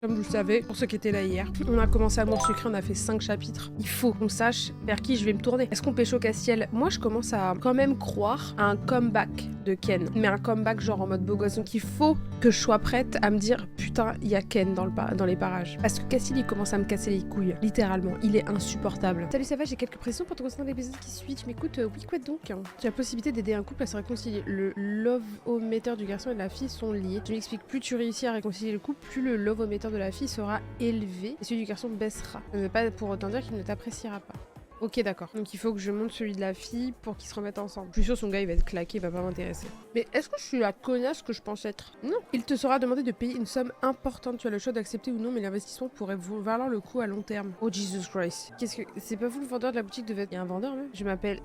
Comme vous le savez, pour ceux qui étaient là hier, on a commencé Amour Sucré, on a fait 5 chapitres. Il faut qu'on sache vers qui je vais me tourner. Est-ce qu'on pécho Castiel? Moi, je commence à quand même croire à un comeback de Ken. Mais un comeback genre en mode beau gosse. Donc il faut que je sois prête à me dire, putain, il y a Ken dans les parages. Parce que Castiel, il commence à me casser les couilles. Littéralement, il est insupportable. Salut, ça va? J'ai quelques pressions pour te concernant l'épisode qui suit. Tu m'écoutes? Oui, quoi donc? Tu as la possibilité d'aider un couple à se réconcilier. Le love-o-meter du garçon et de la fille sont liés. Je m'explique, plus tu réussis à réconcilier le couple, plus le love-o-meter de la fille sera élevé et celui du garçon baissera. Ça ne veut pas pour autant dire qu'il ne t'appréciera pas. Ok, d'accord. Donc il faut que je monte celui de la fille pour qu'ils se remettent ensemble. Je suis sûre son gars il va être claqué, il va pas m'intéresser. Mais est-ce que je suis la connasse que je pense être? Non. Il te sera demandé de payer une somme importante. Tu as le choix d'accepter ou non, mais l'investissement pourrait valoir le coup à long terme. Oh Jesus Christ. Qu'est-ce que... C'est pas vous le vendeur de la boutique de vêtements? Il y a un vendeur même? Je m'appelle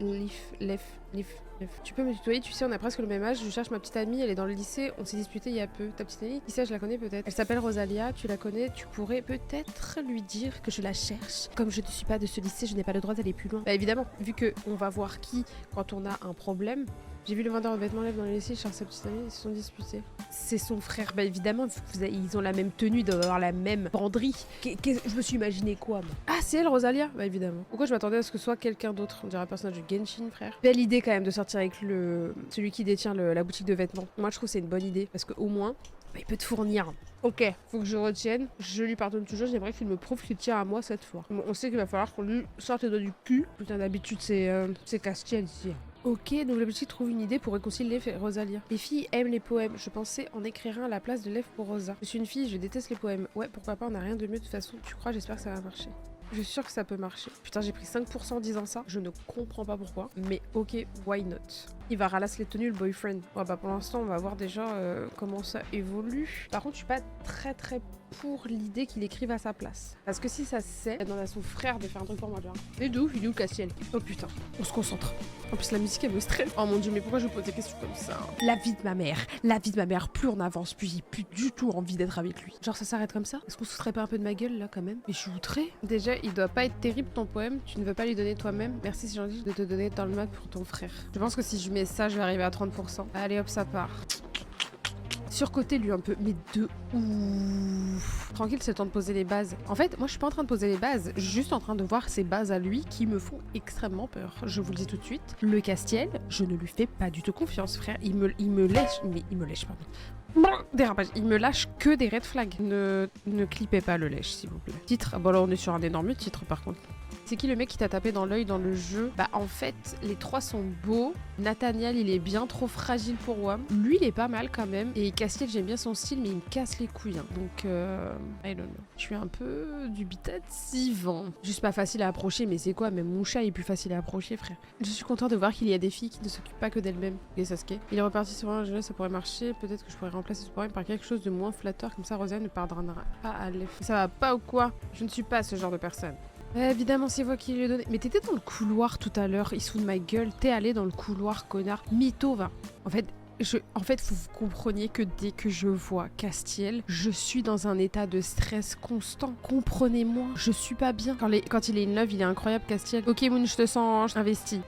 Lef. Tu peux me tutoyer, tu sais, on a presque le même âge. Je cherche ma petite amie, elle est dans le lycée, on s'est disputé il y a peu. Ta petite amie, qui sait, je la connais peut-être. Elle s'appelle Rosalia, tu la connais, tu pourrais peut-être lui dire que je la cherche. Comme je ne suis pas de ce lycée, je n'ai pas le droit d'aller plus loin. Bah évidemment, vu que on va voir qui quand on a un problème. J'ai vu le vendeur de vêtements lève dans le lycée, je cherche sa petite amie, ils se sont disputés. C'est son frère, bah évidemment, ils ont la même tenue, ils doivent avoir la même penderie. Je me suis imaginé quoi, moi? Ah, c'est elle, Rosalia? Bah évidemment. Pourquoi je m'attendais à ce que ce soit quelqu'un d'autre? On dirait un personnage de Genshin, frère. Belle idée quand même de sortir avec celui qui détient la boutique de vêtements. Moi, je trouve que c'est une bonne idée, parce qu'au moins, bah, il peut te fournir. Ok, faut que je retienne. Je lui pardonne toujours, j'aimerais qu'il me prouve qu'il tient à moi cette fois. Bon, on sait qu'il va falloir qu'on lui sorte les doigts du cul. Putain, d'habitude, c'est Castiel ici. Ok, donc la boutique trouve une idée pour réconcilier Lef et Rosalia. Les filles aiment les poèmes. Je pensais en écrire un à la place de Lef pour Rosa. Je suis une fille, je déteste les poèmes. Ouais, pourquoi pas, on n'a rien de mieux de toute façon. Tu crois, j'espère que ça va marcher. Je suis sûre que ça peut marcher. Putain, j'ai pris 5% en disant ça. Je ne comprends pas pourquoi. Mais ok, why not? Il va ralasser les tenues, le boyfriend. Ouais, bah pour l'instant, on va voir déjà comment ça évolue. Par contre, je suis pas très pour l'idée qu'il écrive à sa place. Parce que si ça se sait, il demande à son frère de faire un truc pour moi, genre. Et d'où? Il est où le Castiel? Oh putain, on se concentre. En plus, la musique, elle me stresse. Oh mon dieu, mais pourquoi je me pose des questions comme ça? La vie de ma mère, plus on avance, plus j'ai plus du tout envie d'être avec lui. Genre, ça s'arrête comme ça? Est-ce qu'on se foutrait pas un peu de ma gueule, là, quand même? Mais je suis outrée. Déjà, il doit pas être terrible, ton poème. Tu ne veux pas lui donner toi-même. Merci, c'est gentil de te donner dans le mat pour ton frère. Je pense que si je mets ça, je vais arriver à 30%. Allez, hop, ça part. Surcoté lui un peu, mais de ouf. Tranquille, c'est le temps de poser les bases. En fait, moi je suis pas en train de poser les bases, je suis juste en train de voir ces bases à lui qui me font extrêmement peur. Je vous le dis tout de suite, le Castiel, je ne lui fais pas du tout confiance, frère. Il me lèche, mais il me lèche, pardon. Dérapage, il me lâche que des red flags. Ne clippez pas le lèche, s'il vous plaît. Titre, bon là on est sur un énorme titre par contre. C'est qui le mec qui t'a tapé dans l'œil dans le jeu? Bah en fait, les trois sont beaux. Nathaniel, il est bien trop fragile pour WAM. Lui, il est pas mal quand même. Et Castiel, j'aime bien son style, mais il me casse les couilles. Hein. Donc, I don't know. Je suis un peu dubitative. Hein. Juste pas facile à approcher, mais c'est quoi? Même mon chat est plus facile à approcher, frère. Je suis content de voir qu'il y a des filles qui ne s'occupent pas que d'elles-mêmes. Et Sasuke. Il est reparti sur un jeu, ça pourrait marcher. Peut-être que je pourrais remplacer ce problème par quelque chose de moins flatteur. Comme ça, Rosa ne pardonnera pas à Lef. Ça va pas ou quoi? Je ne suis pas ce genre de personne. Évidemment, c'est moi qui lui ai donné. Mais t'étais dans le couloir tout à l'heure, il se fout de ma gueule. T'es allé dans le couloir, connard. Mytho, va. En fait, faut que vous compreniez que dès que je vois Castiel, je suis dans un état de stress constant. Comprenez-moi, je suis pas bien. Quand il est in love, il est incroyable, Castiel. Ok, Moon, je te sens investi.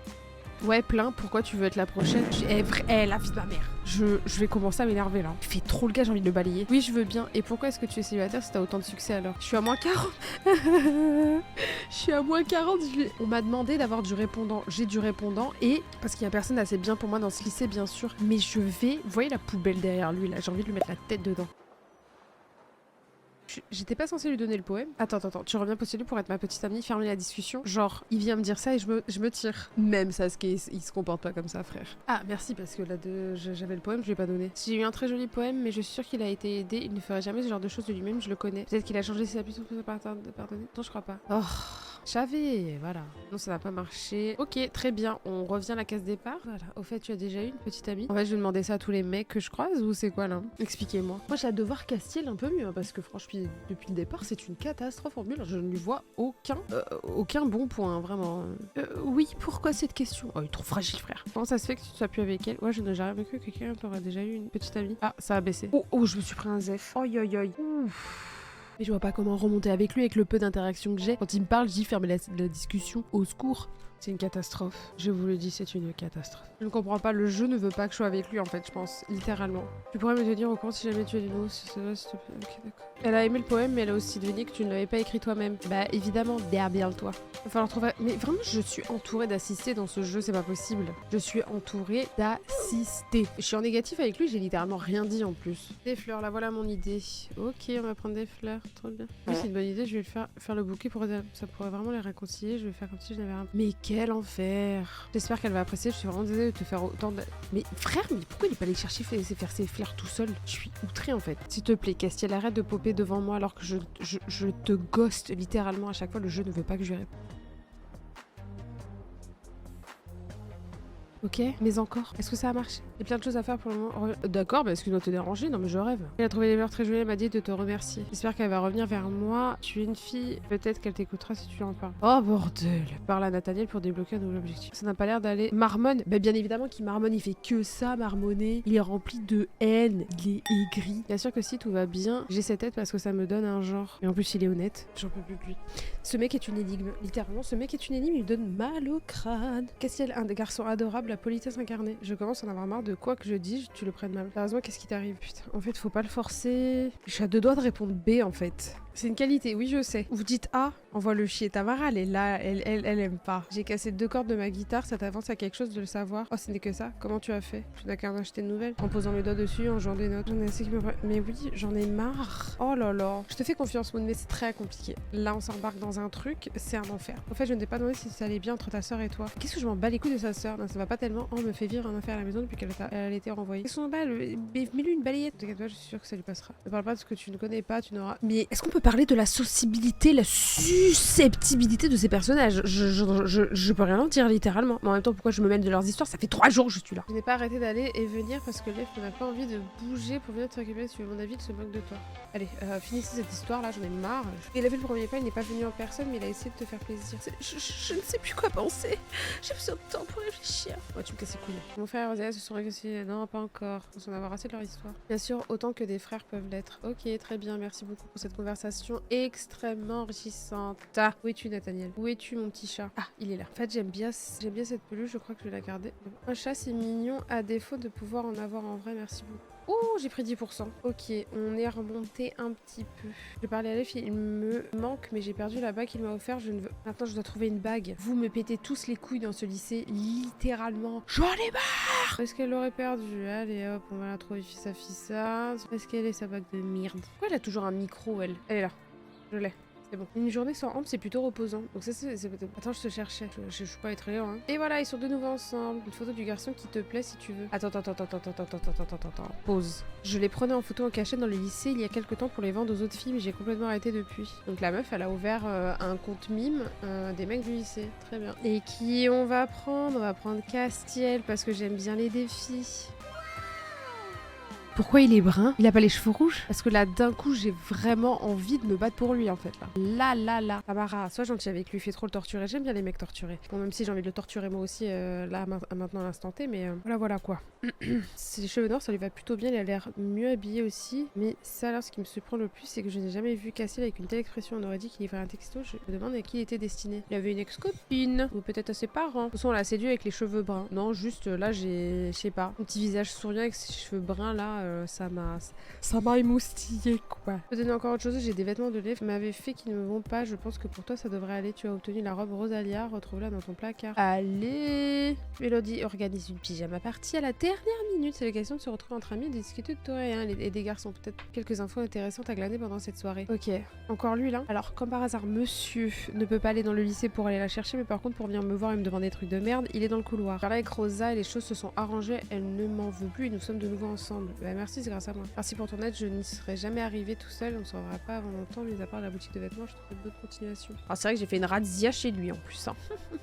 Ouais, plein, pourquoi tu veux être la prochaine? La vie de ma mère. Je vais commencer à m'énerver là. Il fait trop le gars, j'ai envie de le balayer. Oui, je veux bien. Et pourquoi est-ce que tu es célibataire si t'as autant de succès alors? Je suis à moins 40. Je suis à moins 40. On m'a demandé d'avoir du répondant. J'ai du répondant et parce qu'il y a personne assez bien pour moi dans ce lycée, bien sûr. Mais je vais. Vous voyez la poubelle derrière lui là? J'ai envie de lui mettre la tête dedans. J'étais pas censée lui donner le poème. Attends, tu reviens postuler pour être ma petite amie, fermer la discussion. Genre, il vient me dire ça et je me tire. Même Sasuke, il se comporte pas comme ça, frère. Ah, merci, parce que là, j'avais le poème, je lui ai pas donné. J'ai eu un très joli poème, mais je suis sûre qu'il a été aidé. Il ne ferait jamais ce genre de choses de lui-même, je le connais. Peut-être qu'il a changé ses habitudes pour se pardonner. Non, je crois pas. Oh, j'avais, voilà. Non, ça n'a pas marché. Ok, très bien, on revient à la case départ. Voilà. Au fait, tu as déjà eu une petite amie? En fait, je vais demander ça à tous les mecs que je croise ou c'est quoi là? Expliquez-moi. Moi, j'ai hâte de voir Castiel un peu mieux, hein, parce que franchement, depuis le départ, c'est une catastrophe en bulle. Je ne lui vois aucun bon point, hein, vraiment. Oui, pourquoi cette question? Oh, il est trop fragile, frère. Comment ça se fait que tu ne sois plus avec elle? Ouais, je n'ai jamais cru que quelqu'un t'aurait déjà eu une petite amie. Ah, ça a baissé. Oh, je me suis pris un zef. Oi. Ouf. Mais je vois pas comment remonter avec lui avec le peu d'interaction que j'ai. Quand il me parle, je dis fermez la discussion. Au secours. C'est une catastrophe. Je vous le dis, c'est une catastrophe. Je ne comprends pas, le jeu ne veut pas que je sois avec lui en fait, je pense, littéralement. Tu pourrais me tenir au courant si jamais tu es du nouveau, si ça va, s'il te plaît. Ok, d'accord. Elle a aimé le poème, mais elle a aussi deviné que tu ne l'avais pas écrit toi-même. Bah évidemment, derrière toi. Il va falloir trouver... Mais vraiment, je suis entourée d'assistés dans ce jeu, c'est pas possible. Je suis entourée d'assistés. Je suis en négatif avec lui, j'ai littéralement rien dit en plus. Des fleurs, là voilà mon idée. Ok, on va prendre des fleurs, trop bien. Oui, c'est une bonne idée, je vais le faire le bouquet pour... Ça pourrait vraiment les réconcilier, je vais faire comme si je n'avais rien... Mais quel enfer. J'espère qu'elle va apprécier, je suis vraiment désolée de te faire autant de... Mais frère, mais pourquoi il est pas allé chercher faire ses fleurs tout seul? Je suis outrée en fait. S'il te plaît, Castiel, arrête de popper devant moi alors que je te ghost littéralement à chaque fois, le jeu ne veut pas que je lui réponde. Ok, mais encore. Est-ce que ça a marché? Il y a plein de choses à faire pour le moment. D'accord, bah excuse-moi de te déranger, non mais je rêve. Elle a trouvé les fleurs très jolies, elle m'a dit de te remercier. J'espère qu'elle va revenir vers moi. Tu es une fille, peut-être qu'elle t'écoutera si tu lui en parles. Oh bordel. Parle à Nathaniel pour débloquer un nouvel objectif. Ça n'a pas l'air d'aller... Marmonne. Bah bien évidemment qu'il marmonne, il fait que ça, marmonner. Il est rempli de haine, il est aigri. Bien sûr que si tout va bien, j'ai cette tête parce que ça me donne un genre. Et en plus il est honnête. J'en peux plus de lui. Ce mec est une énigme. Littéralement, ce mec est une énigme, il me donne mal au crâne. Castiel, un garçon adorable, la politesse incarnée. Je commence à en avoir marre de quoi que je dis, tu le prennes mal. Sérieusement, qu'est-ce qui t'arrive? Putain, en fait, faut pas le forcer. Je suis à deux doigts de répondre B, en fait. C'est une qualité, oui, je sais. Vous dites A, envoie le chier. Tamara, elle est là, elle aime pas. J'ai cassé 2 cordes de ma guitare, ça t'avance à quelque chose de le savoir? Oh, ce n'est que ça. Comment tu as fait? Tu n'as qu'à en acheter de nouvelles. En posant mes doigts dessus, en jouant des notes. J'en ai assez qui me... Mais oui, j'en ai marre. Oh là là. Je te fais confiance, Moon, mais c'est très compliqué. Là, on s'embarque dans un truc, c'est un enfer. En fait, je ne t'ai pas demandé si ça allait bien entre ta soeur et toi. Qu'est-ce que je m'en bats les couilles de sa soeur? Non, ça va pas tellement. Oh, on me fait vivre un enfer à la maison depuis qu'elle a été renvoyée. Qu'est-ce qu'on bat? Mets-lui une balayette. T'inquiète pas, je suis sûre que ça lui passera. Ne parle pas de ce que tu ne connais pas, tu n'auras... Mais est-ce qu'on peut parler de la la susceptibilité de ces personnages? Je peux rien en dire littéralement. Mais en même temps, pourquoi je me mêle de leurs histoires? Ça fait 3 jours que je suis là. Je n'ai pas arrêté d'aller et venir parce que Lev n'a pas envie de bouger pour venir te récupérer. Si mon avis, il se moque de toi. Allez, finissez cette histoire là, j'en ai marre. Il a fait le premier pas, il n'est pas venu en personne, mais il a essayé de te faire plaisir. Je ne sais plus quoi penser. J'ai besoin de temps pour réfléchir. Ouais, tu me casses les couilles. Mon frère et Rosalia se sont réconciliés. Non, pas encore. On s'en avoir assez de leur histoire. Bien sûr, autant que des frères peuvent l'être. Ok, très bien. Merci beaucoup pour cette conversation extrêmement enrichissante. Ah, où es-tu, Nathaniel? Où es-tu, mon petit chat? Ah, il est là. En fait, j'aime bien cette peluche. Je crois que je vais la garder. Un chat, c'est mignon à défaut de pouvoir en avoir en vrai. Merci beaucoup. Oh, j'ai pris 10%. Ok, on est remonté un petit peu. Je parlais à Lev, il me manque, mais j'ai perdu la bague qu'il m'a offert. Je ne veux... Maintenant, je dois trouver une bague. Vous me pétez tous les couilles dans ce lycée, littéralement. J'en ai marre! Est-ce qu'elle l'aurait perdu? Allez, hop, on va la trouver fissa. Est-ce qu'elle est sa bague de merde? Pourquoi elle a toujours un micro, elle? Elle est là. Je l'ai. C'est bon. Une journée sans honte, c'est plutôt reposant. Donc ça, c'est... Attends, je te cherchais. Je suis pas être là, hein. Et voilà, ils sont de nouveau ensemble. Une photo du garçon qui te plaît si tu veux. Attends. Pause. Je les prenais en photo en cachette dans le lycée il y a quelques temps pour les vendre aux autres filles, mais j'ai complètement arrêté depuis. Donc la meuf, elle a ouvert un compte mime des mecs du lycée. Très bien. Et qui on va prendre? On va prendre Castiel parce que j'aime bien les défis. Pourquoi il est brun? Il a pas les cheveux rouges? Parce que là, d'un coup, j'ai vraiment envie de me battre pour lui, en fait, là. Là. Tamara, sois gentil avec lui, il fait trop le torturer. J'aime bien les mecs torturés. Bon, même si j'ai envie de le torturer moi aussi, là, maintenant, à l'instant T, mais voilà, quoi. Ses cheveux noirs, ça lui va plutôt bien, il a l'air mieux habillé aussi. Mais ça, alors, ce qui me surprend le plus, c'est que je n'ai jamais vu Castiel avec une telle expression. On aurait dit qu'il livrait un texto, je me demande à qui il était destiné. Il avait une ex-copine, ou peut-être à ses parents. De toute façon, on l'a séduit avec les cheveux bruns. Non, juste, là, je sais pas, un petit visage souriant avec ses cheveux bruns, là, ça m'a émoustillé, quoi. Je peux donner encore autre chose, j'ai des vêtements de Lev qui m'avaient fait qui ne me vont pas. Je pense que pour toi ça devrait aller. Tu as obtenu la robe Rosalia, retrouve-la dans ton placard. Allez. Mélodie organise une pyjama party à la dernière minute. C'est l'occasion de se retrouver entre amis et de discuter de toi et des garçons. Peut-être quelques infos intéressantes à glaner pendant cette soirée. Ok, encore lui là. Alors comme par hasard, monsieur ne peut pas aller dans le lycée pour aller la chercher, mais par contre pour venir me voir et me demander des trucs de merde, il est dans le couloir. Par là avec Rosa, les choses se sont arrangées, elle ne m'en veut plus et nous sommes de nouveau ensemble. Bah merci, c'est grâce à moi. Merci pour ton aide, je n'y serais jamais arrivée tout seul, on ne s'en verra pas avant longtemps, mis à part la boutique de vêtements, je trouve d'autres continuations. Alors c'est vrai que j'ai fait une razzia chez lui en plus, hein.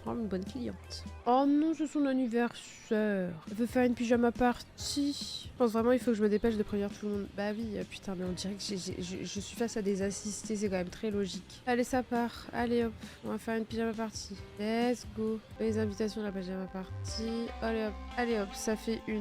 Vraiment une bonne cliente. Oh non, c'est son anniversaire. Elle veut faire une pyjama party. Je pense vraiment il faut que je me dépêche de prévenir tout le monde. Bah oui, putain, mais on dirait que je suis face à des assistés, c'est quand même très logique. Allez, ça part. Allez hop, on va faire une pyjama party. Let's go. Les invitations à la pyjama party. Allez hop, ça fait 1,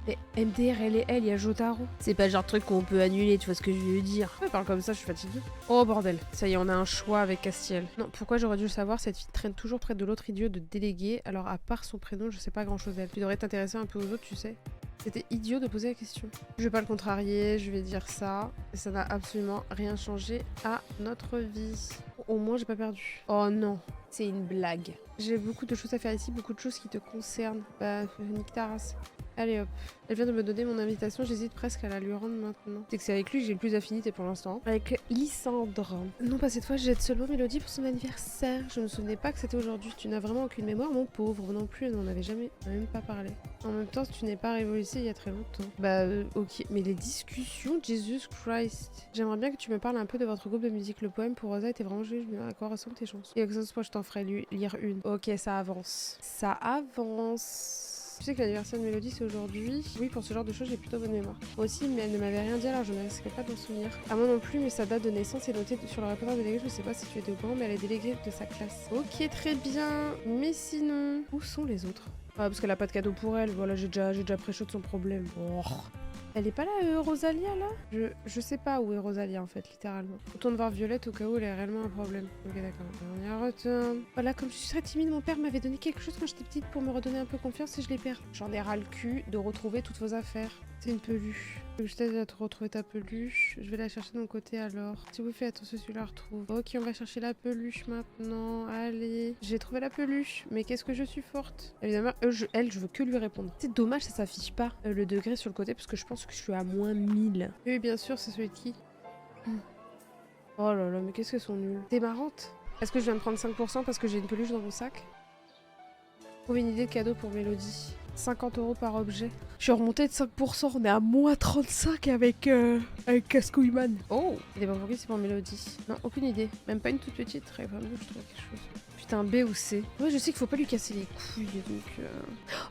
Mais MDR, il y a Jotaro. C'est pas le genre de truc qu'on peut annuler, tu vois ce que je veux dire. Elle parle comme ça, je suis fatiguée. Oh bordel, ça y est, on a un choix avec Castiel. Non, pourquoi j'aurais dû le savoir, cette fille traîne toujours près de l'autre idiot de délégué, alors à part son prénom, je sais pas grand chose d'elle. Tu devrais t'intéresser un peu aux autres, tu sais. C'était idiot de poser la question. Je vais pas le contrarier, je vais dire ça. Et ça n'a absolument rien changé à notre vie. Au moins, j'ai pas perdu. Oh non, c'est une blague. J'ai beaucoup de choses à faire ici, beaucoup de choses qui te concernent. Bah, nique ta race. Allez hop. Elle vient de me donner mon invitation, j'hésite presque à la lui rendre maintenant. C'est que c'est avec lui que j'ai le plus d'affinité pour l'instant. Avec Lysandre. Non, pas cette fois, je jette seulement Mélodie pour son anniversaire. Je ne me souvenais pas que c'était aujourd'hui. Tu n'as vraiment aucune mémoire, mon pauvre. Non plus, on n'en avait jamais, même pas parlé. En même temps, tu n'es pas révolutionné il y a très longtemps. Bah, ok. Mais les discussions, Jesus Christ. J'aimerais bien que tu me parles un peu de votre groupe de musique. Le poème pour Rosa était vraiment joli. À quoi ressemblent tes chansons? Et que ce soit, je t'en ferai lire une. Ok, ça avance. Ça avance. Tu sais que l'anniversaire de Mélodie c'est aujourd'hui. Oui, pour ce genre de choses, j'ai plutôt bonne mémoire. Moi aussi, mais elle ne m'avait rien dit alors je ne risquais pas d'en souvenir. À moi non plus, mais sa date de naissance est notée sur le répondeur délégué. Je sais pas si tu étais au courant, mais elle est déléguée de sa classe. Ok, très bien. Mais sinon, où sont les autres? Ah, parce qu'elle a pas de cadeau pour elle. Voilà, j'ai déjà pré-chaud de son problème. Oh. Elle est pas là, Rosalia, là? Je sais pas où est Rosalia, en fait, littéralement. Retourne voir Violette au cas où elle a réellement un problème. Ok, d'accord. On y retourne. Voilà, comme je suis très timide, mon père m'avait donné quelque chose quand j'étais petite pour me redonner un peu confiance et je l'ai perdu. J'en ai ras le cul de retrouver toutes vos affaires. C'est une peluche. Je t'aide à te retrouver ta peluche. Je vais la chercher de mon côté alors. Si vous faites attention, si tu la retrouves. Ok, on va chercher la peluche maintenant. Allez. J'ai trouvé la peluche. Mais qu'est-ce que je suis forte. Évidemment, je veux que lui répondre. C'est dommage, ça s'affiche pas le degré sur le côté parce que je pense que je suis à moins 1000. Oui, bien sûr, c'est celui de qui? Oh là là, mais qu'est-ce que sont nuls. T'es marrante. Est-ce que je viens de prendre 5% parce que j'ai une peluche dans mon sac? Trouve une idée de cadeau pour Mélodie. 50 € par objet. Je suis remontée de 5%, on est à moins 35 avec Cascouillman. Oh, il est pas pour qui, c'est pour Mélodie. Non, aucune idée. Même pas une toute petite. Très vraiment, je trouve quelque chose. Putain, B ou C. Ouais, je sais qu'il faut pas lui casser les couilles, donc...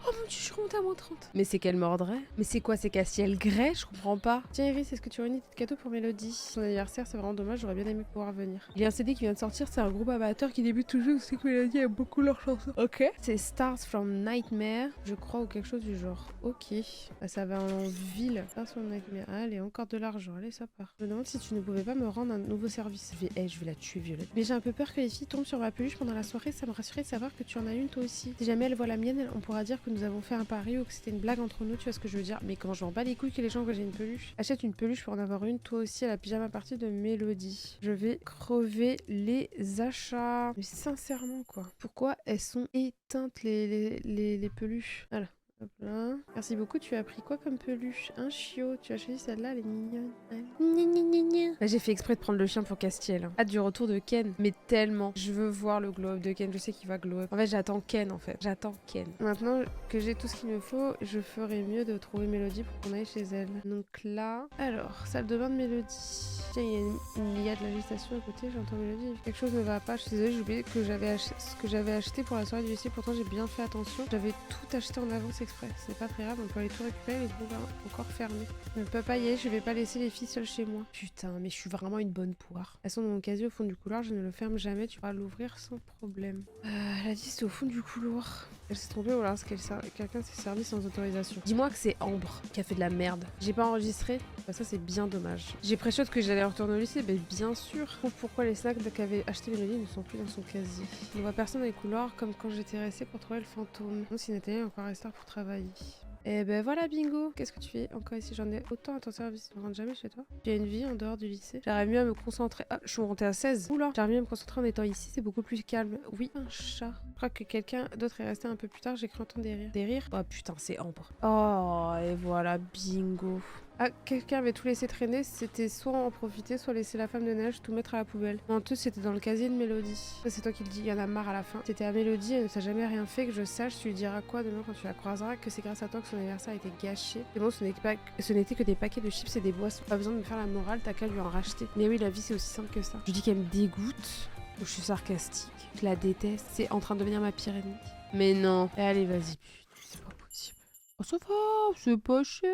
Oh mon dieu, je suis remontée à moins 30. Mais c'est qu'elle mordrait. Mais c'est quoi, c'est Castiel Grey? Je comprends pas. Tiens, Iris, est-ce que tu aurais une idée de cadeau pour Mélodie? Son anniversaire, c'est vraiment dommage, j'aurais bien aimé pouvoir venir. Il y a un CD qui vient de sortir, c'est un groupe amateur qui débute toujours, c'est que Mélodie aime beaucoup leurs chansons. Ok. C'est Stars from Nightmare, je crois, ou quelque chose du genre. Ok. Bah, ça va en ville. Stars from Nightmare. Allez, encore de l'argent. Allez, ça part. Je me demande si tu ne pouvais pas me rendre un nouveau service. Je vais la tuer, Violette. Mais j'ai un peu peur que les filles tombent sur ma peluche pendant la soirée, ça me rassurait de savoir que tu en as une toi aussi. Si jamais elle voit la mienne, on pourra dire que nous avons fait un pari ou que c'était une blague entre nous, tu vois ce que je veux dire. Mais comment je m'en bats les couilles que les gens voient j'ai une peluche. Achète une peluche pour en avoir une toi aussi à la pyjama party de Mélodie. Je vais crever les achats. Mais sincèrement quoi. Pourquoi elles sont éteintes les peluches? Voilà. Hop là. Merci beaucoup, tu as pris quoi comme peluche? Un chiot, tu as choisi celle-là, elle est mignonne. Là, j'ai fait exprès de prendre le chien pour Castiel. Hein. Hâte du retour de Ken, mais tellement. Je veux voir le glow-up de Ken, je sais qu'il va glow-up. En fait, j'attends Ken, en fait. J'attends Ken. Maintenant que j'ai tout ce qu'il me faut, je ferai mieux de trouver Mélodie pour qu'on aille chez elle. Donc là... Alors, salle de bain de Mélodie. Tiens, il y a de la législation à côté, j'entends Mélodie. Quelque chose ne va pas, je suis désolée, j'ai oublié que ce que j'avais acheté pour la soirée du lycée. Pourtant, j'ai bien fait attention. J'avais tout acheté en avance exprès. C'est pas très grave, on peut aller tout récupérer, les trous encore fermés. Je ne peux pas y aller, je vais pas laisser les filles seules chez moi. Putain, mais je suis vraiment une bonne poire. Elles sont dans mon casier au fond du couloir, je ne le ferme jamais, tu pourras l'ouvrir sans problème. Elle a dit c'est au fond du couloir. Elle s'est trompée ou alors quelqu'un s'est servi sans autorisation. Dis-moi que c'est Ambre qui a fait de la merde. J'ai pas enregistré. Bah ça c'est bien dommage. J'ai pré-shot que j'allais retourner au lycée, mais bien sûr. Pourquoi les snacks qu'avait acheté Mélodie ne sont plus dans son casier. Je ne vois personne dans les couloirs comme quand j'étais restée pour trouver le fantôme. Non, si Nathalie est encore restée tard pour travailler. Et ben voilà bingo. Qu'est-ce que tu fais encore ici? J'en ai autant à ton service. Je ne rentre jamais chez toi. Tu as une vie en dehors du lycée. J'arrive mieux à me concentrer. Ah, je suis montée à 16. Oula. J'arrive mieux à me concentrer en étant ici. C'est beaucoup plus calme. Oui, un chat. Je crois que quelqu'un d'autre est resté un peu plus tard. J'ai cru entendre des rires. Des rires? Oh putain, c'est Ambre. Oh, et voilà, bingo. Ah, quelqu'un avait tout laissé traîner, c'était soit en profiter, soit laisser la femme de neige tout mettre à la poubelle. En tout, c'était dans le casier de Mélodie. Ça, c'est toi qui le dis, il y en a marre à la fin. C'était à Mélodie, elle ne t'a jamais rien fait, que je sache, tu lui diras quoi demain quand tu la croiseras, que c'est grâce à toi que son anniversaire a été gâché. Et bon, ce n'était que des paquets de chips et des boissons. Pas besoin de me faire la morale, t'as qu'à lui en racheter. Mais oui, la vie c'est aussi simple que ça. Je dis qu'elle me dégoûte, ou je suis sarcastique, je la déteste, c'est en train de devenir ma pire ennemie. Mais non, allez, vas-y, c'est pas possible. Oh, ça va, c'est pas cher.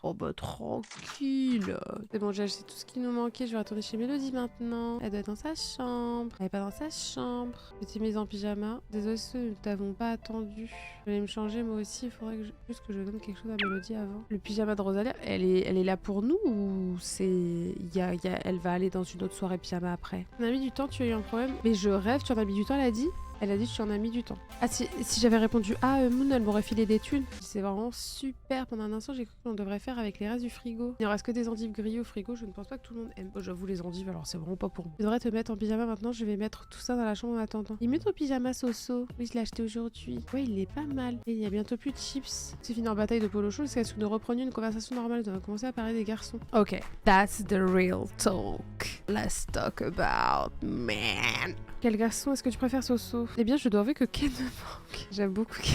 Oh bah tranquille. C'est bon, j'ai acheté tout ce qui nous manquait. Je vais retourner chez Mélodie maintenant. Elle doit être dans sa chambre. Elle est pas dans sa chambre. Petite mise en pyjama. Désolée si nous t'avons pas attendu. Je vais me changer moi aussi. Il faudrait juste que je donne quelque chose à Mélodie avant. Le pyjama de Rosalia, elle est là pour nous ou c'est... Elle va aller dans une autre soirée pyjama après? On a mis du temps, tu as eu un problème? Mais je rêve, tu en as mis du temps, elle a dit? Elle a dit que tu en as mis du temps. Ah, si j'avais répondu Moon, elle m'aurait filé des thunes. C'est vraiment super. Pendant un instant, j'ai cru qu'on devrait faire avec les restes du frigo. Il ne reste que des endives grillées au frigo. Je ne pense pas que tout le monde aime. Bon, j'avoue, les endives, alors c'est vraiment pas pour moi. Tu devrais te mettre en pyjama maintenant. Je vais mettre tout ça dans la chambre en attendant. Il met ton pyjama Soso. Oui, je l'ai acheté aujourd'hui. Ouais, il est pas mal. Et il y a bientôt plus de chips. C'est fini en bataille de polo chaud. Est-ce que nous reprenions une conversation normale? On va commencer à parler des garçons. Ok, that's the real talk. Let's talk about man. Quel garçon est-ce que tu préfères, Soso? Eh bien, je dois avouer que Ken me manque. J'aime beaucoup Ken.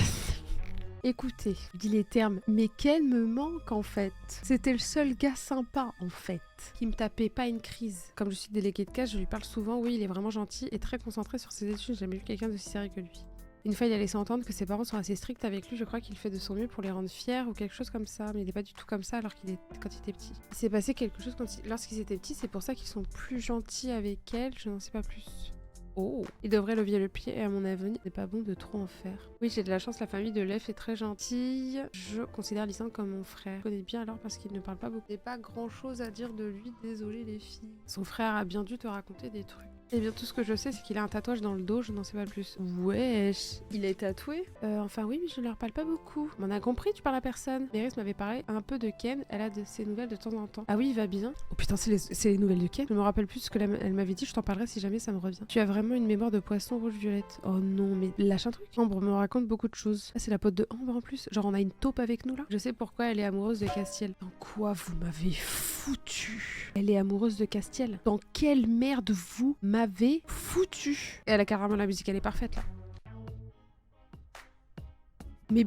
Écoutez, je dis les termes, mais Ken me manque en fait. C'était le seul gars sympa en fait, qui me tapait pas une crise. Comme je suis déléguée de classe, je lui parle souvent. Oui, il est vraiment gentil et très concentré sur ses études. J'ai jamais vu quelqu'un d'aussi sérieux que lui. Une fois, il a laissé entendre que ses parents sont assez stricts avec lui. Je crois qu'il fait de son mieux pour les rendre fiers ou quelque chose comme ça. Mais il n'est pas du tout comme ça alors quand il était petit. Il s'est passé quelque chose lorsqu'ils étaient petits. C'est pour ça qu'ils sont plus gentils avec elle. Je n'en sais pas plus. Oh, il devrait lever le pied et à mon avis, c'est pas bon de trop en faire. Oui, j'ai de la chance, la famille de Lef est très gentille. Je considère Lysandre comme mon frère. Je connais bien alors parce qu'il ne parle pas beaucoup. Il n'y a pas grand chose à dire de lui, désolé les filles. Son frère a bien dû te raconter des trucs. Eh bien, tout ce que je sais, c'est qu'il a un tatouage dans le dos, je n'en sais pas plus. Wesh, il est tatoué? Enfin oui, mais je ne leur parle pas beaucoup. On a compris, tu parles à personne. Méris m'avait parlé un peu de Ken, elle a de ses nouvelles de temps en temps. Ah oui, il va bien. Oh putain, c'est les nouvelles de Ken. Je me rappelle plus ce qu'elle m'avait dit, je t'en parlerai si jamais ça me revient. Tu as vraiment une mémoire de poisson rouge-violette. Oh non, mais lâche un truc. Ambre me raconte beaucoup de choses. Ah, c'est la pote de Ambre en plus. Genre, on a une taupe avec nous là. Je sais pourquoi elle est amoureuse de Castiel. Dans quoi vous m'avez foutu? Elle est amoureuse de Castiel. Dans quelle merde vous m'avez foutu? Et elle a carrément la musique, elle est parfaite là.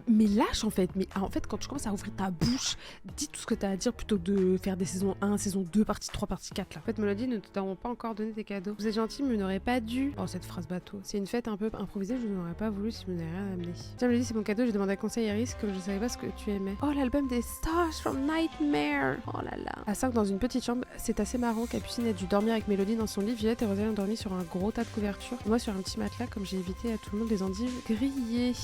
Mais lâche en fait, quand tu commences à ouvrir ta bouche, dis tout ce que t'as à dire plutôt que de faire des saisons 1, saison 2, partie 3, partie 4 là. En fait, Mélodie, nous ne t'avons pas encore donné tes cadeaux. Vous êtes gentil, mais vous n'aurez pas dû. Oh, cette phrase bateau. C'est une fête un peu improvisée, je n'aurais pas voulu si vous n'avez rien amené. Tiens, Mélodie, c'est mon cadeau, j'ai demandé un conseil à Iris comme je savais pas ce que tu aimais. Oh, l'album des Stars from Nightmare. Oh là là. À 5 dans une petite chambre, c'est assez marrant. Capucine a dû dormir avec Mélodie dans son lit. Violette et Rosalie ont dormi sur un gros tas de couvertures. Moi sur un petit matelas, comme j'ai évité à tout le monde des endives grillées.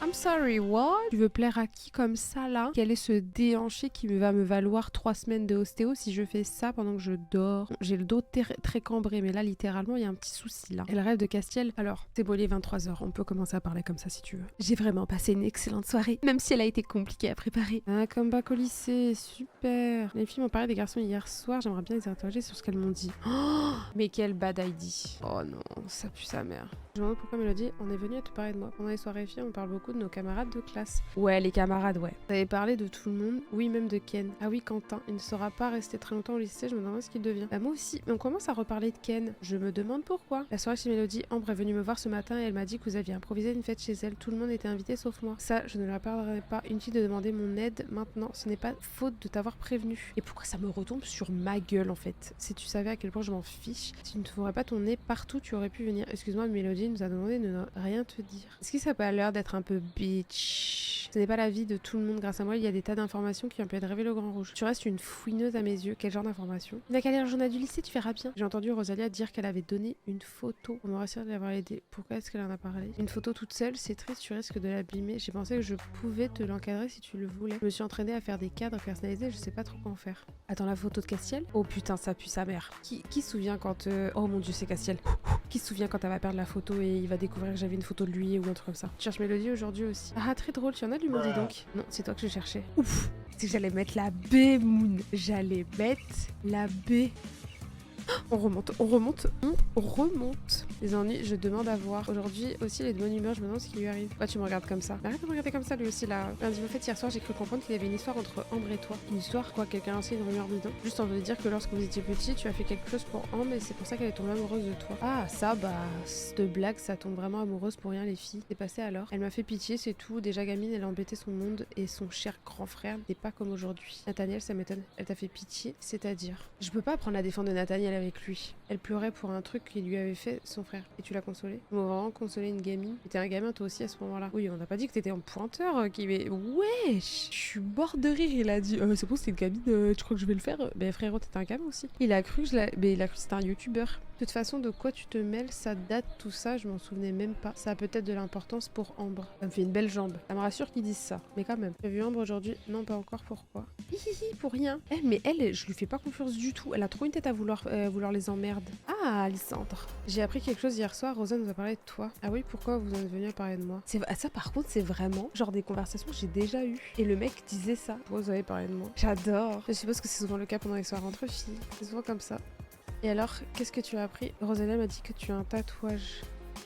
I'm sorry, what? Tu veux plaire à qui comme ça là? Quel est ce déhanché qui va me valoir 3 semaines de ostéo si je fais ça pendant que je dors? J'ai le dos très cambré, mais là littéralement il y a un petit souci là. Elle rêve de Castiel. Alors, c'est beau les 23h, on peut commencer à parler comme ça si tu veux. J'ai vraiment passé une excellente soirée, même si elle a été compliquée à préparer. Un comeback au lycée, super. Les filles m'ont parlé des garçons hier soir, j'aimerais bien les interroger sur ce qu'elles m'ont dit. Oh, mais quel bad ID. Oh non, ça pue sa mère. Je me demande pourquoi Mélodie, on est venu à te parler de moi. Pendant les soirées filles, on parle beaucoup de nos camarades de classe. Ouais, les camarades, ouais. Vous avez parlé de tout le monde, oui, même de Ken. Ah oui, Quentin, il ne sera pas resté très longtemps au lycée, je me demande ce qu'il devient. Bah moi aussi, mais on commence à reparler de Ken. Je me demande pourquoi. La soirée chez Mélodie, Ambre est venue me voir ce matin et elle m'a dit que vous aviez improvisé une fête chez elle. Tout le monde était invité sauf moi. Ça, je ne leur parlerai pas. Inutile de demander mon aide maintenant. Ce n'est pas faute de t'avoir prévenu. Et pourquoi ça me retombe sur ma gueule en fait? Si tu savais à quel point je m'en fiche, si tu ne ferais pas ton nez partout, tu aurais pu venir. Excuse-moi, Mélodie nous a demandé de ne rien te dire. Est-ce que ça n'a pas l'air d'être un peu bitch? Ce n'est pas la vie de tout le monde. Grâce à moi, il y a des tas d'informations qui ont pu être révélées au grand rouge. Tu restes une fouineuse à mes yeux. Quel genre d'informations? Il n'a qu'à lire le journal du lycée, tu verras bien. J'ai entendu Rosalia dire qu'elle avait donné une photo. On m'aurait sûr de l'avoir aidé. Pourquoi est-ce qu'elle en a parlé? Une photo toute seule, c'est triste, tu risques de l'abîmer. J'ai pensé que je pouvais te l'encadrer si tu le voulais. Je me suis entraînée à faire des cadres personnalisés, je sais pas trop quoi en faire. Attends, la photo de Castiel? Oh putain, ça pue sa mère. Qui se souvient quand... Oh mon dieu, c'est Castiel. Qui se souvient quand elle va perdre la photo et il va découvrir que j'avais une photo de lui ou un truc comme ça. Tu cherches Mélodie aujourd'hui aussi. Ah, très drôle, tu en as de l'humour, dis donc. Non, c'est toi que je cherchais. Ouf, c'est que j'allais mettre la B, Moon. J'allais mettre la B. On remonte. Les ennuis, je demande à voir. Aujourd'hui aussi, il est de bonne humeur, je me demande ce qui lui arrive. Pourquoi tu me regardes comme ça? Arrête de me regarder comme ça, lui aussi, là. Lundi, en fait, hier soir, j'ai cru comprendre qu'il y avait une histoire entre Ambre et toi. Une histoire? Quoi? Quelqu'un a lancé une rumeur bidon? Juste envie de dire que lorsque vous étiez petit, tu as fait quelque chose pour Ambre et c'est pour ça qu'elle est tombée amoureuse de toi. Ah, ça, bah, cette blague, ça tombe vraiment amoureuse pour rien, les filles. C'est passé alors. Elle m'a fait pitié, c'est tout. Déjà gamine, elle a embêté son monde et son cher grand frère n'est pas comme aujourd'hui. Nathaniel, ça m'étonne. Elle t'a fait pitié, c'est-à-dire? Je peux pas prendre la défense de Nathaniel avec lui. Elle pleurait pour un truc qu'il lui avait fait son frère. frère. Et tu l'as consolé. On va vraiment consoler une gamine. T'étais un gamin toi aussi à ce moment-là. Oui, on n'a pas dit que t'étais en pointeur qui mais wesh, je suis mort de rire. Il a dit c'est bon, c'est une gamine, tu crois que je vais le faire? Ben frérot, t'étais un gamin aussi. Il a cru que il a cru que c'était un youtubeur. De toute façon, de quoi tu te mêles, ça date, tout ça, je m'en souvenais même pas. Ça a peut-être de l'importance pour Ambre. Ça me fait une belle jambe. Ça me rassure qu'ils disent ça. Mais quand même. J'ai vu Ambre aujourd'hui? Non, pas encore. Pourquoi? Hihihi, pour rien. Mais elle, je lui fais pas confiance du tout. Elle a trop une tête à vouloir les emmerder. Ah, Alessandre. J'ai appris quelque chose hier soir. Rosa nous a parlé de toi. Ah oui, pourquoi vous en êtes venu à parler de moi? Ça, par contre, c'est vraiment genre des conversations que j'ai déjà eues. Et le mec disait ça. Pourquoi vous avez parlé de moi? J'adore. Je suppose que c'est souvent le cas pendant les soirées entre filles. C'est souvent comme ça. Et alors, qu'est-ce que tu as appris? Rosalia m'a dit que tu as un tatouage.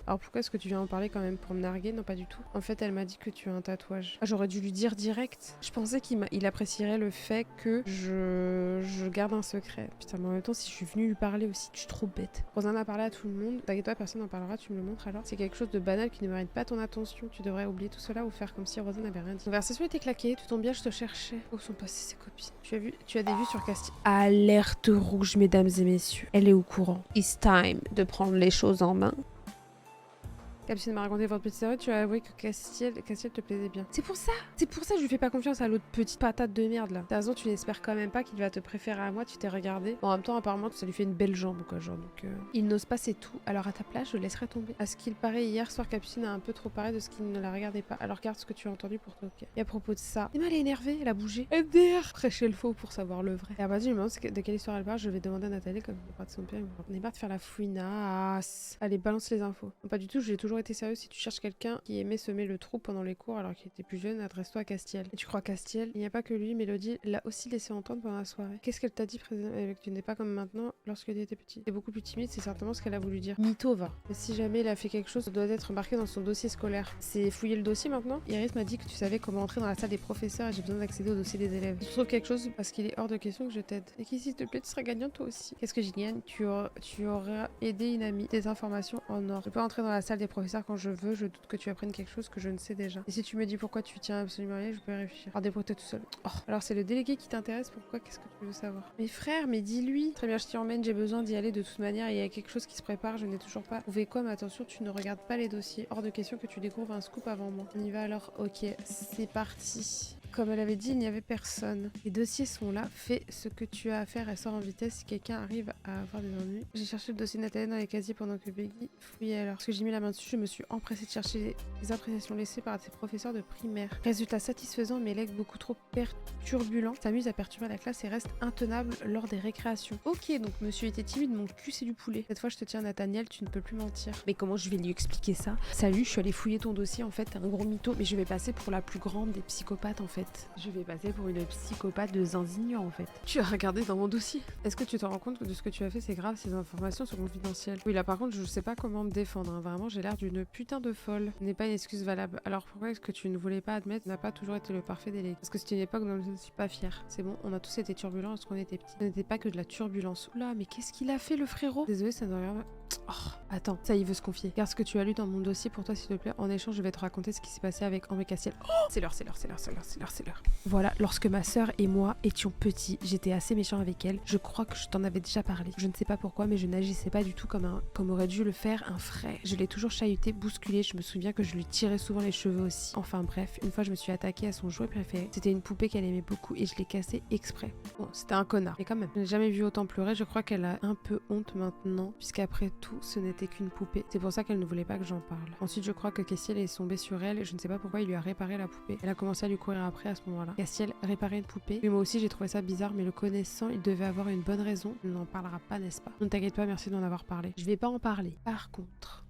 Alors pourquoi est-ce que tu viens en parler quand même pour me narguer? Non, pas du tout. En fait, elle m'a dit que tu as un tatouage. Ah, j'aurais dû lui dire direct. Je pensais qu'il apprécierait le fait que je garde un secret. Putain, mais en même temps, si je suis venue lui parler aussi, je suis trop bête. Rosanne a parlé à tout le monde. T'inquiète pas, personne n'en parlera, tu me le montres alors. C'est quelque chose de banal qui ne mérite pas ton attention. Tu devrais oublier tout cela ou faire comme si Rosanne n'avait rien dit. La conversation était claquée, tu tombes bien, je te cherchais. Où sont passées ses copines? Tu as des vues sur Castille. Alerte rouge, mesdames et messieurs. Elle est au courant. It's time de prendre les choses en main. Capucine m'a raconté votre petite série, tu as avoué que Castiel te plaisait bien. C'est pour ça que je lui fais pas confiance à l'autre petite patate de merde là. T'as raison, tu n'espères quand même pas qu'il va te préférer à moi, tu t'es regardé. Bon, en même temps, apparemment, ça lui fait une belle jambe quoi, genre donc. Il n'ose pas, c'est tout. Alors à ta place, je laisserai tomber. À ce qu'il paraît, hier soir, Capucine a un peu trop parlé de ce qu'il ne la regardait pas. Alors garde ce que tu as entendu pour toi, ok. Et à propos de ça, Emma elle est énervée, elle a bougé. MDR prêcher le faux pour savoir le vrai. Et à partir du moment de quelle histoire elle parle, je vais demander à Nathalie comme il parle de son père. On est marre de faire la fouinasse. Allez, balance les infos. Non, pas du tout, j'ai toujours été sérieux. Si tu cherches quelqu'un qui aimait semer le trou pendant les cours alors qu'il était plus jeune, adresse-toi à Castiel. Et tu crois Castiel? Il n'y a pas que lui, Mélodie l'a aussi laissé entendre pendant la soirée. Qu'est-ce qu'elle t'a dit précisément? Tu n'es pas comme maintenant lorsqu'elle était petite. Elle est beaucoup plus timide, c'est certainement ce qu'elle a voulu dire. Mytho va. Et si jamais il a fait quelque chose, ça doit être marqué dans son dossier scolaire. C'est fouiller le dossier maintenant? Iris m'a dit que tu savais comment entrer dans la salle des professeurs et j'ai besoin d'accéder au dossier des élèves. Tu trouves quelque chose parce qu'il est hors de question que je t'aide. Et qui s'il te plaît, tu seras gagnant toi aussi. Qu'est-ce que j'y gagne? Tu auras aidé une amie. Des informations en or. Je peux entrer dans la salle des professeurs quand je veux, je doute que tu apprennes quelque chose que je ne sais déjà. Et si tu me dis pourquoi tu tiens absolument rien, je peux y réfléchir. Alors débrouille-toi tout seul. Oh. Alors c'est le délégué qui t'intéresse, pourquoi? Qu'est-ce que tu veux savoir? Mes frères, mais dis-lui. Très bien, je t'y emmène, j'ai besoin d'y aller de toute manière. Il y a quelque chose qui se prépare, je n'ai toujours pas trouvé quoi, mais attention, tu ne regardes pas les dossiers. Hors de question que tu découvres un scoop avant moi. On y va alors? Ok, c'est parti. Comme elle avait dit, il n'y avait personne. Les dossiers sont là, fais ce que tu as à faire et sors en vitesse si quelqu'un arrive à avoir des ennuis. J'ai cherché le dossier de Nathalie dans les casiers pendant que Peggy fouillait alors. Parce que j'ai mis la main dessus, je me suis empressée de chercher les appréciations laissées par ses professeurs de primaire. Résultat satisfaisant, mais l'élève beaucoup trop turbulent s'amuse à perturber la classe et reste intenable lors des récréations. Ok, donc monsieur était timide, mon cul c'est du poulet. Cette fois je te tiens Nathaniel, tu ne peux plus mentir. Mais comment je vais lui expliquer ça? Salut, je suis allée fouiller ton dossier en fait, t'es un gros mytho, mais je vais passer pour la plus grande des psychopathes en fait. Je vais passer pour une psychopathe de zinzignan en fait. Tu as regardé dans mon dossier. Est-ce que tu te rends compte que de ce que tu as fait c'est grave, ces informations sont confidentielles? Oui là par contre je sais pas comment me défendre, hein. Vraiment j'ai l'air d'une putain de folle. Ce n'est pas une excuse valable. Alors pourquoi est-ce que tu ne voulais pas admettre n'a pas toujours été le parfait délégué? Parce que c'est une époque dont je ne suis pas fière. C'est bon, on a tous été turbulents lorsqu'on était petits. Ce n'était pas que de la turbulence. Oula, mais qu'est-ce qu'il a fait le frérot? Désolé, ça ne regarde pas. Oh, attends, ça il veut se confier. Regarde ce que tu as lu dans mon dossier pour toi s'il te plaît. En échange, je vais te raconter ce qui s'est passé avec Ambre et Castiel. Oh, c'est l'heure. Voilà, lorsque ma sœur et moi étions petits, j'étais assez méchant avec elle. Je crois que je t'en avais déjà parlé. Je ne sais pas pourquoi, mais je n'agissais pas du tout comme aurait dû le faire un frère. Je l'ai toujours chahuté, bousculé. Je me souviens que je lui tirais souvent les cheveux aussi. Enfin bref, une fois je me suis attaquée à son jouet préféré. C'était une poupée qu'elle aimait beaucoup et je l'ai cassée exprès. Bon, c'était un connard, mais quand même. Je n'ai jamais vu autant pleurer. Je crois qu'elle a un peu honte maintenant, puisqu'après tout, ce n'était qu'une poupée. C'est pour ça qu'elle ne voulait pas que j'en parle. Ensuite, je crois que Castiel est tombé sur elle et je ne sais pas pourquoi il lui a réparé la poupée. Elle a commencé à lui courir après à ce moment-là. Castiel réparait une poupée. Et moi aussi, j'ai trouvé ça bizarre, mais le connaissant, il devait avoir une bonne raison. Il n'en parlera pas, n'est-ce pas? Ne t'inquiète pas, merci d'en avoir parlé. Je vais pas en parler. Par contre...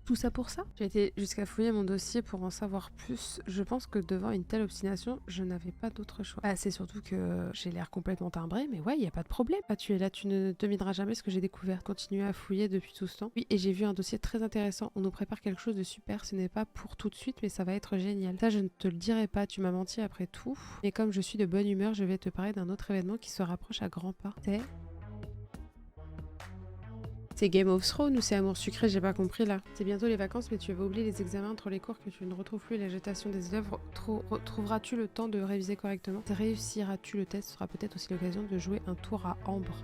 Tout ça pour ça? J'ai été jusqu'à fouiller mon dossier pour en savoir plus. Je pense que devant une telle obstination, je n'avais pas d'autre choix. Ah, c'est surtout que j'ai l'air complètement timbré, mais ouais, il y a pas de problème. Ah, tu es là, tu ne domineras jamais ce que j'ai découvert. Continue à fouiller depuis tout ce temps. Oui, et j'ai vu un dossier très intéressant. On nous prépare quelque chose de super. Ce n'est pas pour tout de suite, mais ça va être génial. Ça, je ne te le dirai pas. Tu m'as menti après tout. Mais comme je suis de bonne humeur, je vais te parler d'un autre événement qui se rapproche à grands pas. C'est Game of Thrones ou c'est Amour sucré? J'ai pas compris là. C'est bientôt les vacances, mais tu vas oublier les examens entre les cours que tu ne retrouves plus l'agitation des élèves. Trouveras-tu le temps de réviser correctement? Réussiras-tu le test? Ce sera peut-être aussi l'occasion de jouer un tour à Ambre.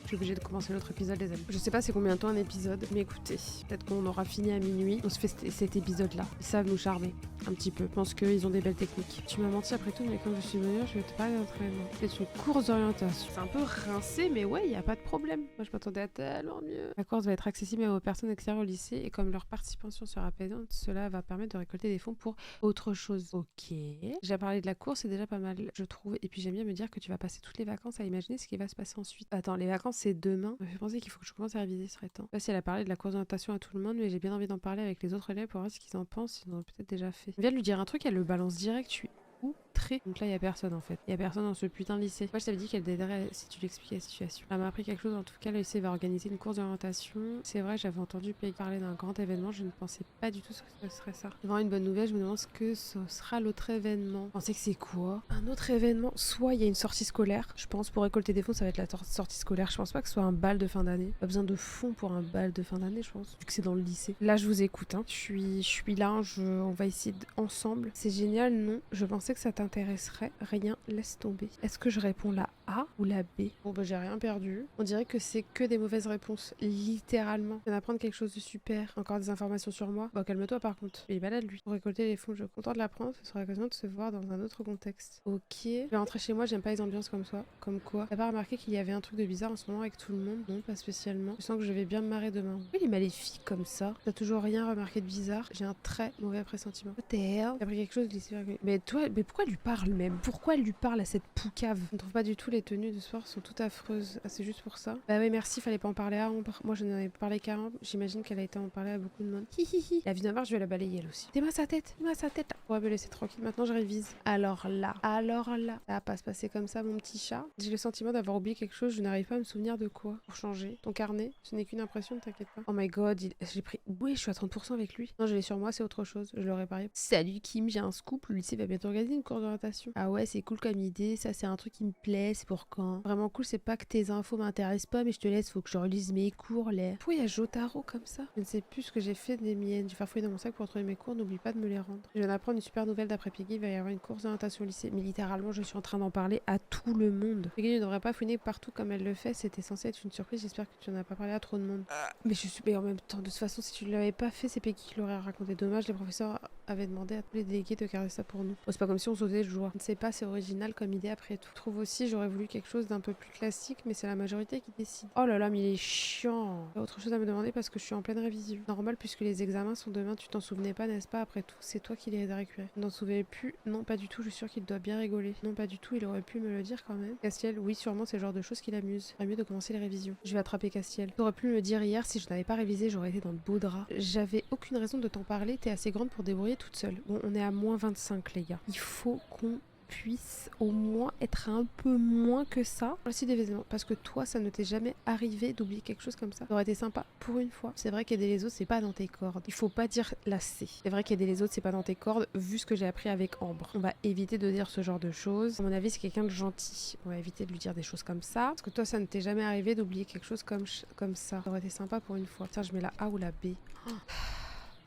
suis obligée de commencer l'autre épisode, les amis. Je sais pas c'est combien de temps un épisode, mais écoutez, peut-être qu'on aura fini à minuit. On se fait cet épisode-là. Ils savent nous charmer un petit peu. Je pense qu'ils ont des belles techniques. Tu m'as menti après tout, mais comme je suis venue, je vais te parler d'entraînement. C'est une course d'orientation. C'est un peu rincé, mais ouais, il y a pas de problème. Moi, je m'attendais à tellement mieux. La course va être accessible aux personnes extérieures au lycée et comme leur participation sera payante, cela va permettre de récolter des fonds pour autre chose. Ok. J'ai parlé de la course, c'est déjà pas mal, je trouve. Et puis j'aime bien me dire que tu vas passer toutes les vacances à imaginer ce qui va se passer ensuite. Attends, les vacances c'est demain. Ça me fait penser qu'il faut que je commence à réviser, ce serait temps. Là, si elle a parlé de la course d'orientation à tout le monde, mais j'ai bien envie d'en parler avec les autres élèves pour voir ce qu'ils en pensent. Ils en ont peut-être déjà fait. Je viens de lui dire un truc, elle le balance direct. Je suis outrée. Donc là, il y a personne en fait. Il y a personne dans ce putain de lycée. Moi, je t'avais dit qu'elle t'aiderait si tu lui expliquais la situation. Elle m'a appris quelque chose. En tout cas, le lycée va organiser une course d'orientation. C'est vrai, j'avais entendu Peg parler d'un grand événement. Je ne pensais pas du tout que ce serait ça. Devant une bonne nouvelle, je me demande ce que ce sera l'autre événement. Vous pensez que c'est quoi? Un autre événement? Soit il y a une sortie scolaire. Je pense pour récolter des fonds, ça va être la sortie scolaire. Je pense pas que ce soit un bal de fin d'année. Pas besoin de fonds pour un bal de fin d'année, je pense. Vu que c'est dans le lycée. Là, je vous écoute. Hein. Je suis là. On va essayer ensemble. C'est génial, non? Je pensais que ça t'intéresserait. Rien, laisse tomber. Est-ce que je réponds la A ou la B? Bon, bah, j'ai rien perdu. On dirait que c'est que des mauvaises réponses. Littéralement. Je viens d'apprendre quelque chose de super. Encore des informations sur moi. Bon, calme-toi par contre. Il est malade, lui. Pour récolter les fonds, je suis content de l'apprendre. Ce sera l'occasion de se voir dans un autre contexte. Ok. Je vais rentrer chez moi. J'aime pas les ambiances comme ça. Comme quoi. T'as pas remarqué qu'il y avait un truc de bizarre en ce moment avec tout le monde? Non, pas spécialement. Je sens que je vais bien me marrer demain. Pourquoi il est maléfique comme ça? T'as toujours rien remarqué de bizarre? J'ai un très mauvais pressentiment. What the hell? J'ai appris quelque chose de lycée. Mais toi, mais pourquoi elle lui parle même? Pourquoi elle lui parle à cette poucave? Je ne trouve pas du tout les tenues de sport sont toutes affreuses. Ah, c'est juste pour ça? Bah oui, merci, fallait pas en parler à Ambre. Moi, je n'en ai parlé qu'à Ambre. J'imagine qu'elle a été en parler à beaucoup de monde. Hihihi. La vie d'un je vais la balayer elle aussi. Dis-moi sa tête. Dis-moi sa tête. On va me laisser tranquille. Maintenant, je révise. Alors là. Ça va pas se passer comme ça, mon petit chat. J'ai le sentiment d'avoir oublié quelque chose. Je n'arrive pas à me souvenir de quoi. Pour changer. Ton carnet, ce n'est qu'une impression, ne t'inquiète pas. Oh my god, j'ai pris. Oui, je suis à 30% avec lui. Non, je l'ai sur moi, c'est autre chose. Je l'aurais parié. Salut Kim, j'ai un scoop. Le lycée va bientôt organiser une course d'orientation. Ah ouais, c'est cool comme idée. Ça, c'est un truc qui me plaît. C'est pour quand? Vraiment cool, c'est pas que tes infos m'intéressent pas, mais je te laisse. Faut que je relise mes cours, là. Pourquoi il y a Jotaro comme ça? Je ne sais plus ce que j'ai fait des miennes. Je vais faire fouiller dans mon sac pour retrouver mes cours. N'oublie pas de me les rendre. Je viens d'apprendre une super nouvelle d'après Peggy. Il va y avoir une course d'orientation au lycée. Mais littéralement, je suis en train d'en parler à tout le monde. Peggy ne devrait pas fouiner partout comme elle le fait. C'était censé être une surprise. J'espère que tu n'en as pas parlé à trop de monde. Mais je suis. Mais en même temps, de toute façon, si tu ne l'avais pas fait, c'est Peggy qui l'aurait raconté. Dommage, les professeurs avaient demandé à tous les délégués de garder ça pour nous. Bon, c'est pas comme si on sautait de joie. Je ne sais pas, c'est original comme idée après tout. Je trouve aussi, j'aurais voulu quelque chose d'un peu plus classique, mais c'est la majorité qui décide. Oh là là, mais il est chiant. Il y a autre chose à me demander parce que je suis en pleine révision. Normal, puisque les examens sont demain, tu t'en souvenais pas, n'est-ce pas? Après tout, c'est toi qui les as récupérés. Je n'en souvenais plus. Non, pas du tout, je suis sûre qu'il doit bien rigoler. Non, pas du tout, il aurait pu me le dire quand même. Castiel, oui, sûrement, c'est le genre de choses qui l'amuse. Il mieux de commencer les révisions. Je vais attraper Castiel. Tu aurais pu me le dire hier, si je n'avais pas révisé, j'aurais été dans le beau drap. J'avais aucune raison de t'en parler, t'es assez grande pour débrouiller toute seule. Bon, on est à moins 25, les gars. Il faut qu'on puisse au moins être un peu moins que ça. Voici des événements. Parce que toi, ça ne t'est jamais arrivé d'oublier quelque chose comme ça. Ça aurait été sympa pour une fois. C'est vrai qu'aider les autres, c'est pas dans tes cordes. Il faut pas dire lasser. C'est vrai qu'aider les autres, c'est pas dans tes cordes, vu ce que j'ai appris avec Ambre. On va éviter de dire ce genre de choses. À mon avis, c'est quelqu'un de gentil. On va éviter de lui dire des choses comme ça. Parce que toi, ça ne t'est jamais arrivé d'oublier quelque chose comme ça. Ça aurait été sympa pour une fois. Tiens, je mets la A ou la B.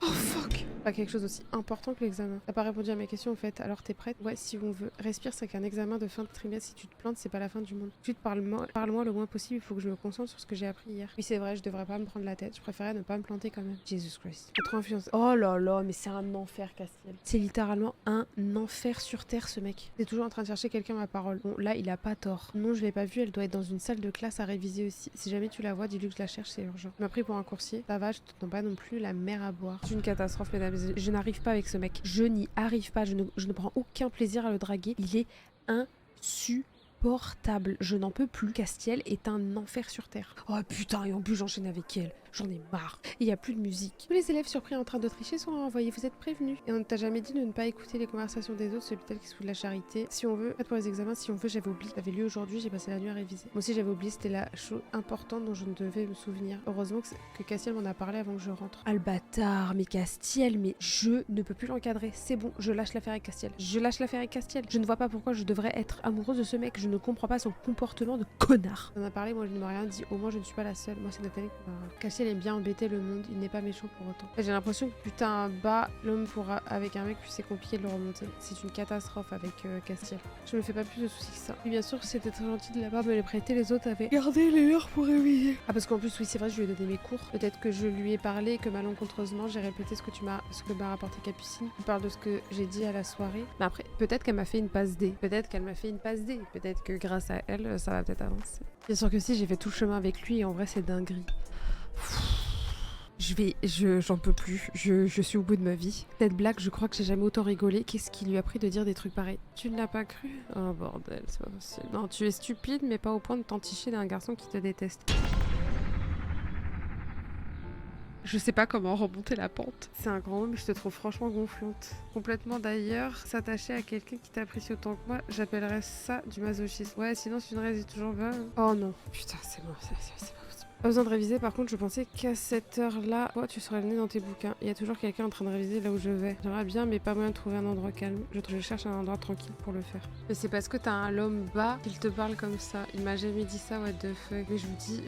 Oh fuck! Pas quelque chose aussi important que l'examen. T'as pas répondu à mes questions en fait, alors t'es prête? Ouais, si on veut. Respire, c'est qu'un examen de fin de trimestre, si tu te plantes, c'est pas la fin du monde. Tu te parle-moi le moins possible, il faut que je me concentre sur ce que j'ai appris hier. Oui, c'est vrai, je devrais pas me prendre la tête, je préférais ne pas me planter quand même. Jesus Christ. J'ai trop influence. Oh là là, mais c'est un enfer, Castiel. C'est littéralement un enfer sur terre, ce mec. T'es toujours en train de chercher quelqu'un ma parole. Bon, là, il a pas tort. Non, je l'ai pas vue, elle doit être dans une salle de classe à réviser aussi. Si jamais tu la vois, dis-lui que je la cherche, c'est urgent. Tu m'as pris pour un coursier. Ça va, je te donne pas non plus la mer à boire. C'est une catastrophe, mesdames. Je n'arrive pas avec ce mec. Je n'y arrive pas. Je ne prends aucun plaisir à le draguer. Il est insupportable. Je n'en peux plus. Castiel est un enfer sur terre. Oh putain, et en plus j'enchaîne avec elle. J'en ai marre. Il n'y a plus de musique. Tous les élèves surpris en train de tricher sont renvoyés. Vous êtes prévenus. Et on ne t'a jamais dit de ne pas écouter les conversations des autres. C'est l'hôpital qui se fout de la charité. Si on veut, pour les examens, si on veut, j'avais oublié. Ça avait lieu aujourd'hui, j'ai passé la nuit à réviser. Moi aussi j'avais oublié, c'était la chose importante dont je ne devais me souvenir. Heureusement que Castiel m'en a parlé avant que je rentre. Ah le bâtard, mais Castiel, mais je ne peux plus l'encadrer. C'est bon, je lâche l'affaire avec Castiel. Je lâche l'affaire avec Castiel. Je ne vois pas pourquoi je devrais être amoureuse de ce mec. Je ne comprends pas son comportement de connard. On en a parlé, moi je ne m'ai rien dit. Au moins je ne suis pas la seule. Moi c'est Nathalie qui m'a... Castiel Castiel aime bien embêter le monde, il n'est pas méchant pour autant. J'ai l'impression que putain, bas, l'homme pourra avec un mec, puis c'est compliqué de le remonter. C'est une catastrophe avec Castiel. Je me fais pas plus de soucis que ça. Et bien sûr, c'était très gentil de la part de les prêter, les autres avaient gardé les leurs pour réviser. Ah parce qu'en plus, oui, c'est vrai, je lui ai donné mes cours. Peut-être que je lui ai parlé et que malencontreusement, j'ai répété ce que m'a rapporté Capucine. Je parle de ce que j'ai dit à la soirée. Mais après, peut-être qu'elle m'a fait une passe D. Peut-être qu'elle m'a fait une passe D. Peut-être que grâce à elle, ça va peut-être avancer. Bien sûr que si, j'ai fait tout le chemin avec lui et en vrai, c'est dinguerie. J'en peux plus. Je suis au bout de ma vie. Cette blague, je crois que j'ai jamais autant rigolé. Qu'est-ce qui lui a pris de dire des trucs pareils? Tu ne l'as pas cru? Oh bordel, c'est pas possible. Non, tu es stupide, mais pas au point de t'enticher d'un garçon qui te déteste. Je sais pas comment remonter la pente. C'est un grand mot, mais je te trouve franchement gonflante. Complètement d'ailleurs, s'attacher à quelqu'un qui t'apprécie autant que moi, j'appellerais ça du masochisme. Ouais, sinon c'est une raison toujours bonne. Oh non, putain, c'est bon, c'est pas possible. Pas besoin de réviser, par contre, je pensais qu'à cette heure-là, toi, tu serais le nez dans tes bouquins. Il y a toujours quelqu'un en train de réviser là où je vais. J'aimerais bien, mais pas moyen de trouver un endroit calme. Je cherche un endroit tranquille pour le faire. Mais c'est parce que t'as un homme bas qu'il te parle comme ça. Il m'a jamais dit ça, what the fuck. Mais je vous dis,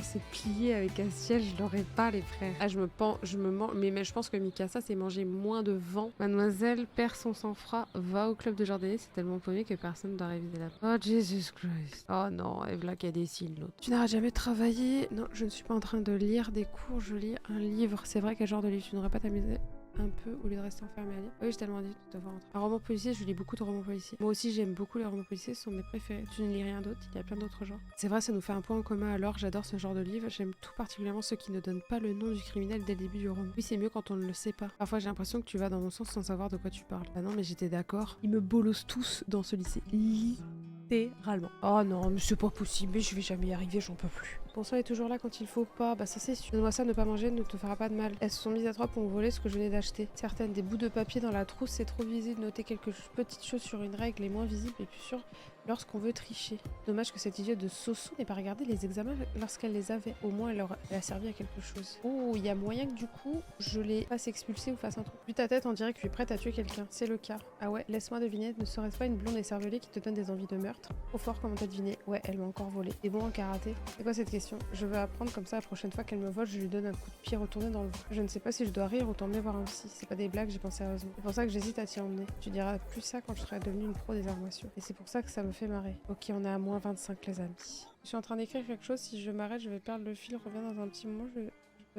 c'est plié avec Castiel, je l'aurais pas, les frères. Ah, je me mens. Mais je pense que Mikasa, c'est manger moins de vent. Mademoiselle perd son sang-froid, va au club de jardinier, c'est tellement paumé que personne ne doit réviser là. Oh, Jesus Christ. Oh non, Evla qui a des cils, l'autre. Tu n'auras jamais travaillé. Non, je ne suis pas en train de lire des cours, je lis un livre. C'est vrai, quel genre de livre? Tu n'aurais pas t'amuser un peu au lieu de rester enfermé à lire? Oui, j'ai tellement dit de devoir entrer. Un roman policier, je lis beaucoup de romans policiers. Moi aussi, j'aime beaucoup les romans policiers, ce sont mes préférés. Tu ne lis rien d'autre, il y a plein d'autres genres. C'est vrai, ça nous fait un point en commun alors, j'adore ce genre de livre. J'aime tout particulièrement ceux qui ne donnent pas le nom du criminel dès le début du roman. Oui, c'est mieux quand on ne le sait pas. Parfois, j'ai l'impression que tu vas dans mon sens sans savoir de quoi tu parles. Ah non, mais j'étais d'accord. Ils me bolossent tous dans ce lycée. Littéralement. Oh non, mais c'est pas possible, mais je vais jamais y arriver, j'en peux plus. Ton sang est toujours là quand il faut pas, bah ça c'est sûr. Donne-moi ça, ne pas manger ne te fera pas de mal. Elles se sont mises à trois pour me voler ce que je venais d'acheter. Certaines des bouts de papier dans la trousse, c'est trop visible. Noter quelques petites choses sur une règle est moins visible et plus sûr lorsqu'on veut tricher. Dommage que cette idiote de Soso n'ait pas regardé les examens lorsqu'elle les avait. Au moins elle a servi à quelque chose. Oh, il y a moyen que du coup je les fasse expulser ou fasse un truc. Vu ta tête, on dirait que tu es prête à tuer quelqu'un. C'est le cas. Ah ouais, laisse-moi deviner, ne serait-ce pas une blonde écervelée qui te donne des envies de meurtre? Trop fort, comment t'as deviné? Ouais, elle m'a encore volé. Et bon en karaté. C'est quoi cette question? Je veux apprendre comme ça la prochaine fois qu'elle me vole, je lui donne un coup de pied retourné dans le ventre. Je ne sais pas si je dois rire ou t'emmener voir un psy. C'est pas des blagues, j'ai pensé sérieusement. C'est pour ça que j'hésite à t'y emmener. Tu diras plus ça quand je serai devenue une pro des arts martiaux. Et c'est pour ça que ça me fait marrer. Ok, on est à moins 25 les amis. Je suis en train d'écrire quelque chose, si je m'arrête, je vais perdre le fil, reviens dans un petit moment, je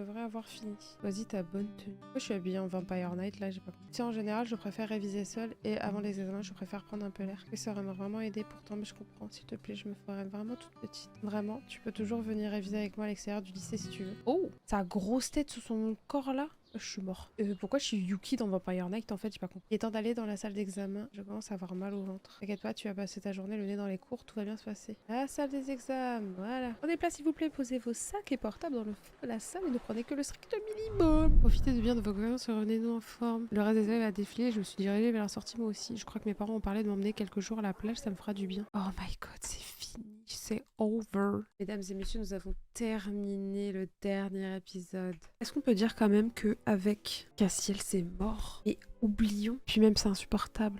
devrais avoir fini. Vas-y, ta bonne tenue. Moi, je suis habillée en Vampire Night, là, j'ai pas compris. Tu sais, en général, je préfère réviser seule et avant les examens, je préfère prendre un peu l'air. Et ça aurait vraiment aidé pourtant, mais je comprends. S'il te plaît, je me ferais vraiment toute petite. Vraiment, tu peux toujours venir réviser avec moi à l'extérieur du lycée si tu veux. Oh, sa grosse tête sous son corps là. Je suis mort. Pourquoi je suis Yuki dans Vampire Night en fait, j'ai pas compris. Il est temps d'aller dans la salle d'examen, je commence à avoir mal au ventre. T'inquiète pas, tu vas passer ta journée le nez dans les cours, tout va bien se passer. La salle des examens, voilà. Prenez place s'il vous plaît, posez vos sacs et portables dans le fond de la salle et ne prenez que le strict minimum. Profitez de bien de vos vacances et revenez-nous en forme. Le reste des élèves a défilé, je me suis dirigée vers la sortie moi aussi. Je crois que mes parents ont parlé de m'emmener quelques jours à la plage, ça me fera du bien. Oh my god, c'est fini. C'est over. Mesdames et messieurs, nous avons terminé le dernier épisode. Est-ce qu'on peut dire quand même que avec Castiel c'est mort? Et oublions. Puis même c'est insupportable.